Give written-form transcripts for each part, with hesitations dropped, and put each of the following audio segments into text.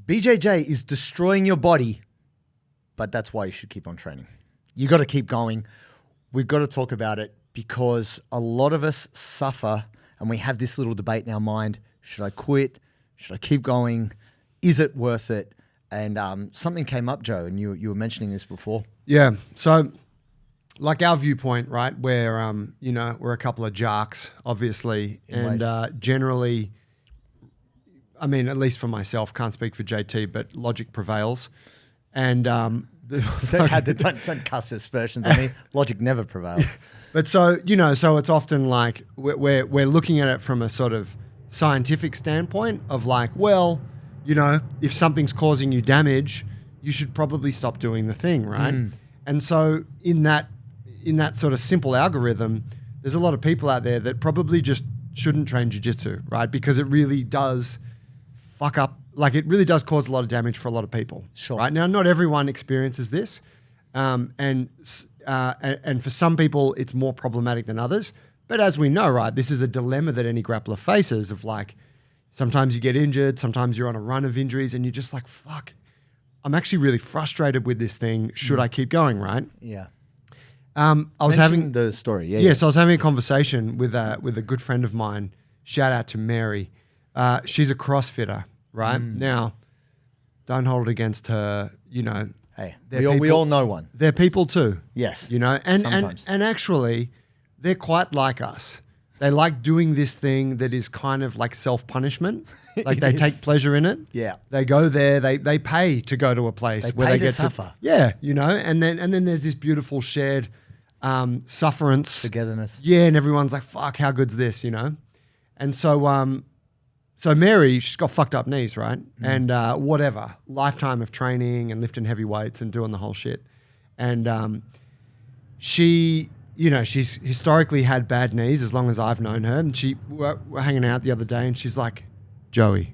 BJJ is destroying your body, but that's why you should keep on training. You got to keep going. We've got to talk about it because a lot of us suffer and we have this little debate in our mind. Should I quit? Should I keep going? Is it worth it? And something came up, Joe, and you were mentioning this before. Yeah. So like our viewpoint, right, where, we're a couple of jarks, obviously, and generally, I mean, at least for myself, can't speak for JT, but logic prevails. And don't cast aspersions on me. Logic never prevails. But so it's often like we're looking at it from a sort of scientific standpoint of like, well, if something's causing you damage, you should probably stop doing the thing, right? And so in that sort of simple algorithm, there's a lot of people out there that probably just shouldn't train jiu-jitsu, right? Because it really does fuck up, like it really does cause a lot of damage for a lot of people. Sure. Right? Now, not everyone experiences this. And for some people, it's more problematic than others. But as we know, right, this is a dilemma that any grappler faces of like, sometimes you get injured, sometimes you're on a run of injuries and you're just like, fuck, I'm actually really frustrated with this thing. Should I keep going, right? Yeah. I was having the story. So I was having a conversation with a good friend of mine. Shout out to Mary. She's a CrossFitter, right? Now, don't hold it against her, Hey, we all know one. They're people too. Yes. And actually, they're quite like us. They like doing this thing that is kind of like self-punishment. Like they take pleasure in it. Yeah. They go there. They pay to go to a place where they get to suffer. Yeah, and then there's this beautiful shared sufferance, togetherness. Yeah, and everyone's like, "Fuck, how good's this?" And so so Mary, she's got fucked up knees, right? And whatever, lifetime of training and lifting heavy weights and doing the whole shit. And she, she's historically had bad knees as long as I've known her. And we're hanging out the other day and she's like, Joey,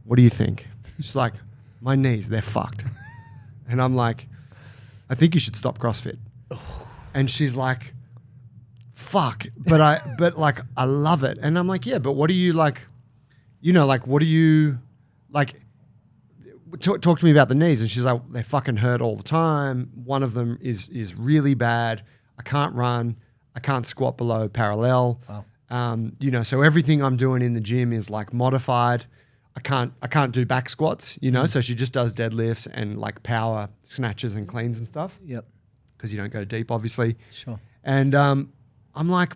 what do you think? She's like, my knees, they're fucked. And I'm like, I think you should stop CrossFit. And she's like, fuck, but I love it. And I'm like, yeah, but what do you like? What do you like? Talk to me about the knees. And she's like, they fucking hurt all the time. One of them is really bad. I can't run. I can't squat below parallel. Wow. So everything I'm doing in the gym is like modified. I can't do back squats, so she just does deadlifts and like power snatches and cleans and stuff. Yep. Because you don't go deep, obviously. Sure. And I'm like,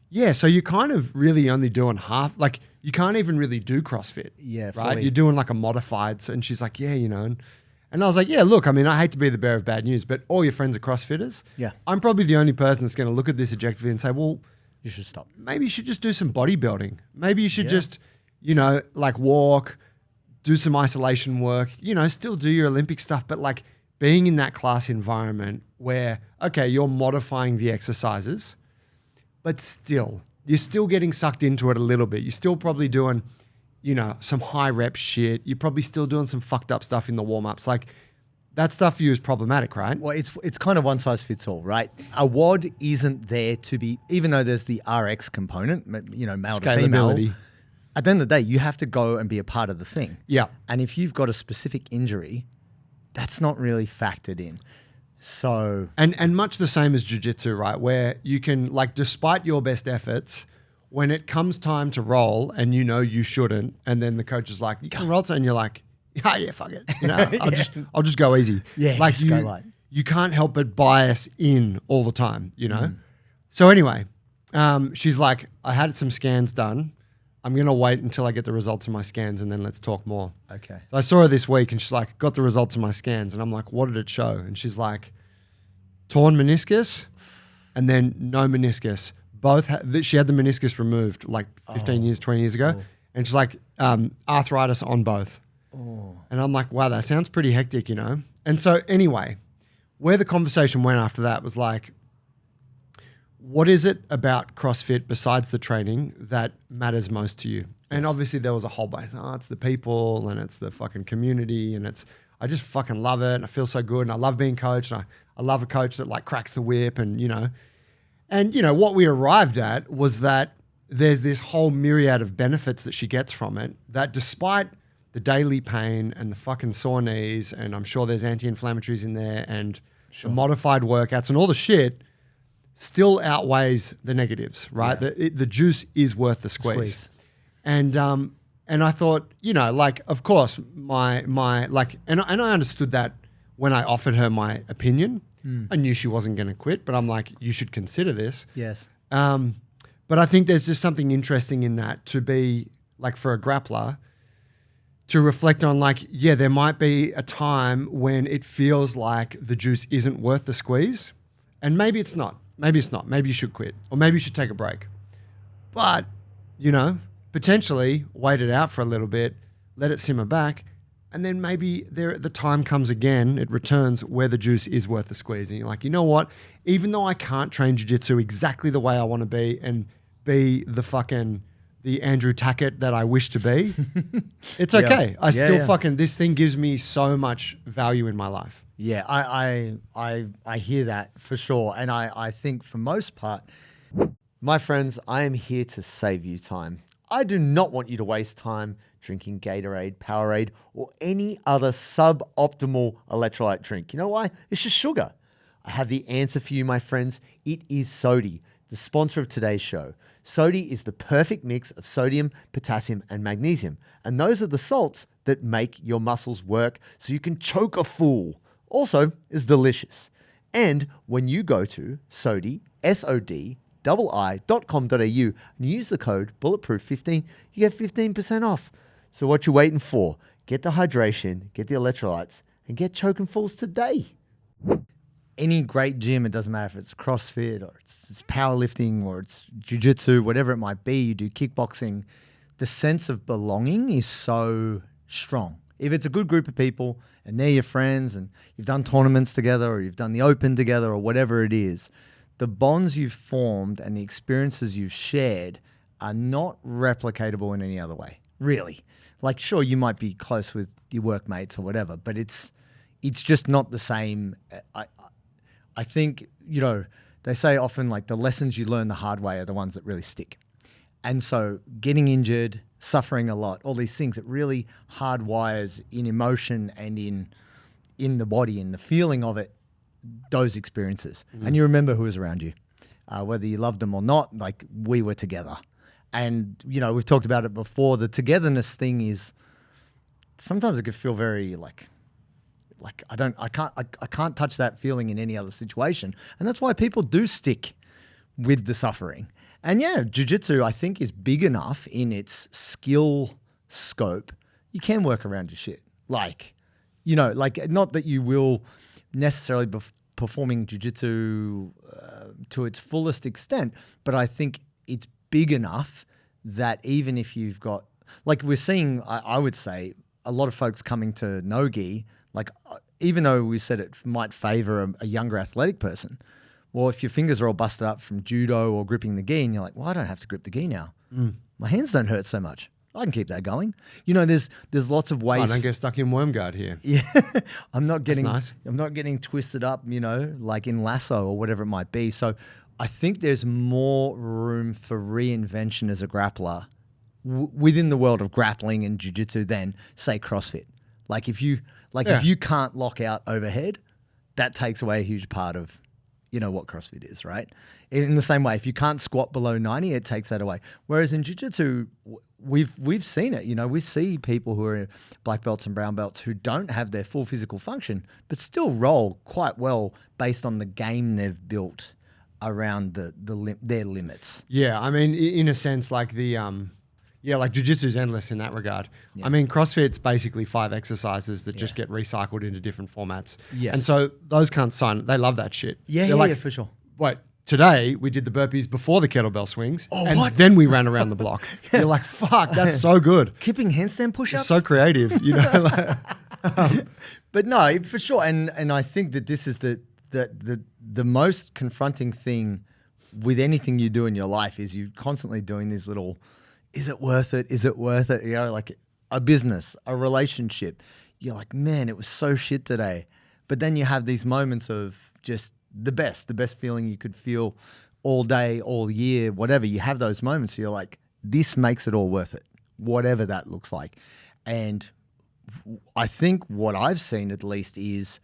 yeah, so you're kind of really only doing half, like you can't even really do CrossFit. Yeah, right? fully. You're doing like a modified. And she's like, yeah, and I was like, yeah, look, I mean, I hate to be the bearer of bad news, but all your friends are CrossFitters. Yeah. I'm probably the only person that's going to look at this objectively and say, well, you should stop. Maybe you should just do some bodybuilding. Maybe you should just, like walk, do some isolation work, still do your Olympic stuff, but like being in that class environment where, okay, you're modifying the exercises, but still, you're still getting sucked into it a little bit. You're still probably doing, some high rep shit. You're probably still doing some fucked up stuff in the warm-ups. Like that stuff for you is problematic, right? Well, it's kind of one size fits all, right? A WOD isn't there to be, even though there's the RX component, male to female. At the end of the day, you have to go and be a part of the thing. Yeah. And if you've got a specific injury, that's not really factored in. So and much the same as jiu-jitsu, right? Where you can, like, despite your best efforts, when it comes time to roll and you shouldn't, and then the coach is like, you can roll, and you're like, yeah, fuck it. I'll just go easy. Yeah, like just go light. You can't help but bias in all the time, So anyway, she's like, I had some scans done. I'm going to wait until I get the results of my scans and then let's talk more. Okay. So I saw her this week and she's like, got the results of my scans. And I'm like, what did it show? And she's like, torn meniscus and then no meniscus. She had the meniscus removed like 15 years, 20 years ago. And she's like, arthritis on both. And I'm like, wow, that sounds pretty hectic, And so anyway, where the conversation went after that was like, what is it about CrossFit besides the training that matters most to you? And obviously there was a whole bunch. It's the people and it's the fucking community and I just fucking love it and I feel so good and I love being coached and I love a coach that like cracks the whip and what we arrived at was that there's this whole myriad of benefits that she gets from it that despite the daily pain and the fucking sore knees, and I'm sure there's anti-inflammatories in there, and the modified workouts and all the shit still outweighs the negatives, right? Yeah. The juice is worth the squeeze. And I thought, you know, like, of course, my like, and I understood that when I offered her my opinion. I knew she wasn't going to quit, but I'm like, you should consider this. Yes. But I think there's just something interesting in that, to be like, for a grappler, to reflect on, like, yeah, there might be a time when it feels like the juice isn't worth the squeeze, and maybe it's not. Maybe it's not. Maybe you should quit, or maybe you should take a break. But, you know, potentially wait it out for a little bit, let it simmer back, and then maybe the time comes again, it returns, where the juice is worth the squeeze. And you're like, you know what? Even though I can't train jiu-jitsu exactly the way I want to be and be the Andrew Tackett that I wish to be, it's okay. I still fucking, this thing gives me so much value in my life. Yeah, I hear that for sure. And I think for most part, my friends, I am here to save you time. I do not want you to waste time drinking Gatorade, Powerade, or any other suboptimal electrolyte drink. You know why? It's just sugar. I have the answer for you, my friends. It is Sodi, the sponsor of today's show. Sodi is the perfect mix of sodium, potassium, and magnesium. And those are the salts that make your muscles work so you can choke a fool. Also, is delicious. And when you go to Sodi, SODII.com.au, and use the code Bulletproof15, you get 15% off. So what you waiting for? Get the hydration, get the electrolytes, and get choking fools today. Any great gym, it doesn't matter if it's CrossFit or it's powerlifting or it's jiu-jitsu, whatever it might be, you do kickboxing, the sense of belonging is so strong. If it's a good group of people and they're your friends and you've done tournaments together or you've done the open together or whatever it is, the bonds you've formed and the experiences you've shared are not replicatable in any other way, really. Like, sure, you might be close with your workmates or whatever, but it's just not the same. I think, you know, they say often, like, the lessons you learn the hard way are the ones that really stick. And so getting injured, suffering a lot, all these things, it really hardwires in emotion and in the body, in the feeling of it, those experiences. And you remember who was around you, whether you loved them or not, like, we were together. And, you know, we've talked about it before. The togetherness thing is, sometimes it could feel very like I can't touch that feeling in any other situation. And that's why people do stick with the suffering. And yeah, jiu-jitsu, I think, is big enough in its skill scope. You can work around your shit. Like, you know, like, not that you will necessarily be performing jiu-jitsu to its fullest extent, but I think it's big enough that even if you've got, like, we're seeing, I would say, a lot of folks coming to no-gi, like, even though we said it might favor a younger athletic person, well, if your fingers are all busted up from judo or gripping the gi, and you're like, well, I don't have to grip the gi now. My hands don't hurt so much. I can keep that going. You know, there's lots of ways. I don't get stuck in worm guard here. Yeah, I'm not getting nice. I'm not getting twisted up, you know, like in lasso or whatever it might be. So I think there's more room for reinvention as a grappler within the world of grappling and jiu-jitsu than, say, CrossFit. Like, if you can't lock out overhead, that takes away a huge part of, you know, what CrossFit is, right? In the same way, if you can't squat below 90, it takes that away. Whereas in jiu-jitsu, we've seen it. You know, we see people who are black belts and brown belts who don't have their full physical function, but still roll quite well based on the game they've built around their limits. Yeah, I mean, in a sense, like like jiu-jitsu is endless in that regard. Yeah. I mean, CrossFit's basically 5 exercises that just get recycled into different formats. Yes. And so those cunts they love that shit. Yeah, for sure. Wait, today we did the burpees before the kettlebell swings, and what? then we ran around the block. You're like, fuck, that's so good. Keeping handstand push-ups? It's so creative, you know. But no, for sure. And I think that this is the most confronting thing with anything you do in your life is you're constantly doing these little, is it worth it? Is it worth it? You know, like a business, a relationship. You're like, man, it was so shit today. But then you have these moments of just the best feeling you could feel all day, all year, whatever. You have those moments. You're like, this makes it all worth it, whatever that looks like. And I think what I've seen at least is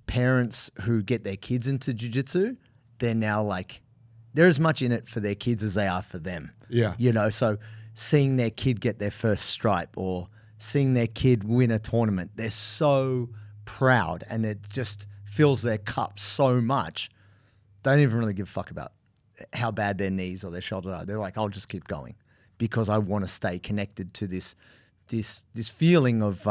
parents who get their kids into jiu-jitsu, they're now like, they're as much in it for their kids as they are for them. Yeah. You know, so seeing their kid get their first stripe or seeing their kid win a tournament, they're so proud and it just fills their cup so much. They don't even really give a fuck about how bad their knees or their shoulders are. They're like, I'll just keep going because I want to stay connected to this feeling of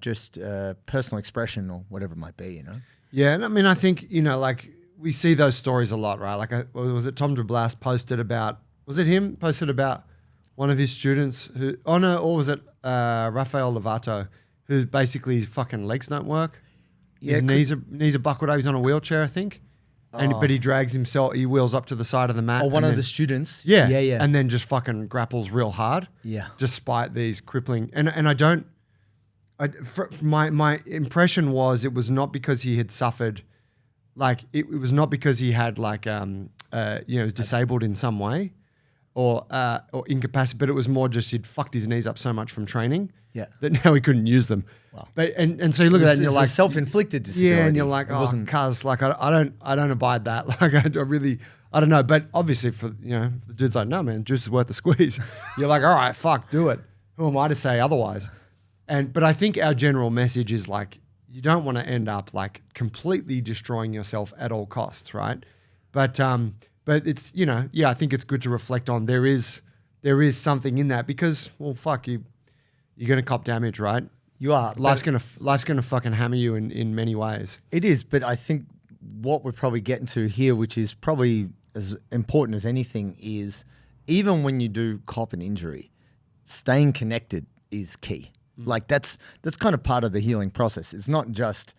just personal expression or whatever it might be, you know? Yeah, and I mean, I think, you know, like we see those stories a lot, right? Like, was it Tom DeBlas posted about one of his students who, or was it Rafael Lovato, who basically his fucking legs don't work? His knees are buckled up. He's on a wheelchair, I think. But he drags himself, he wheels up to the side of the mat. Or one of the students. Yeah. And then just fucking grapples real hard. Yeah. Despite these crippling, my impression was it was not because he had suffered, like it was not because he had like was disabled in some way or incapacitated, but it was more just he'd fucked his knees up so much from training that now he couldn't use them. Wow. But and so you look at that and you're like self-inflicted disability. Yeah, and you're like, oh, cuz like I don't abide that. Like I don't know. But obviously for the dude's like, no man, juice is worth the squeeze. You're like, all right, fuck, do it. Who am I to say otherwise? But I think our general message is like, you don't want to end up like completely destroying yourself at all costs, right? But it's I think it's good to reflect on there is something in that because well fuck you're gonna cop damage, right? You are. Life's gonna fucking hammer you in many ways. It is, but I think what we're probably getting to here, which is probably as important as anything, is even when you do cop an injury, staying connected is key. Like that's kind of part of the healing process. It's not just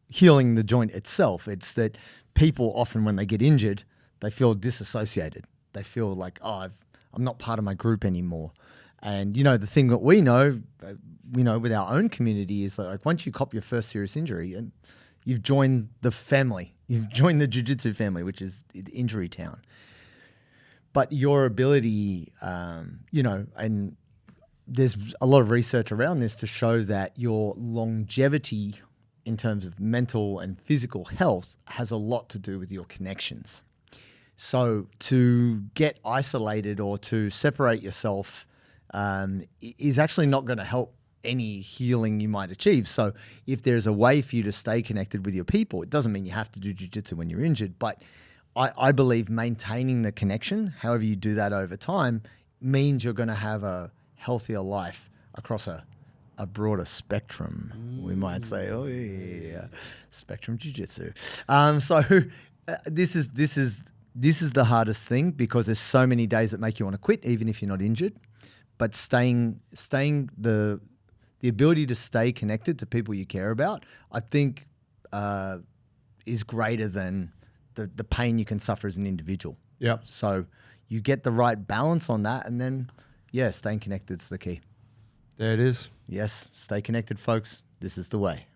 healing the joint itself. It's that people often when they get injured, they feel disassociated. They feel like, I'm not part of my group anymore. And the thing that we know with our own community is like once you cop your first serious injury and you've joined the family, you've joined the jiu-jitsu family, which is injury town. But your ability, and there's a lot of research around this to show that your longevity in terms of mental and physical health has a lot to do with your connections. So to get isolated or to separate yourself is actually not going to help any healing you might achieve. So if there's a way for you to stay connected with your people, it doesn't mean you have to do jiu-jitsu when you're injured, but I believe maintaining the connection, however you do that over time, means you're going to have a healthier life across a broader spectrum. We might say, oh yeah, spectrum jiu-jitsu. This is the hardest thing because there's so many days that make you want to quit, even if you're not injured. But staying the ability to stay connected to people you care about, I think, is greater than the pain you can suffer as an individual. Yep. So you get the right balance on that, and then staying connected is the key. There it is. Yes, stay connected, folks. This is the way.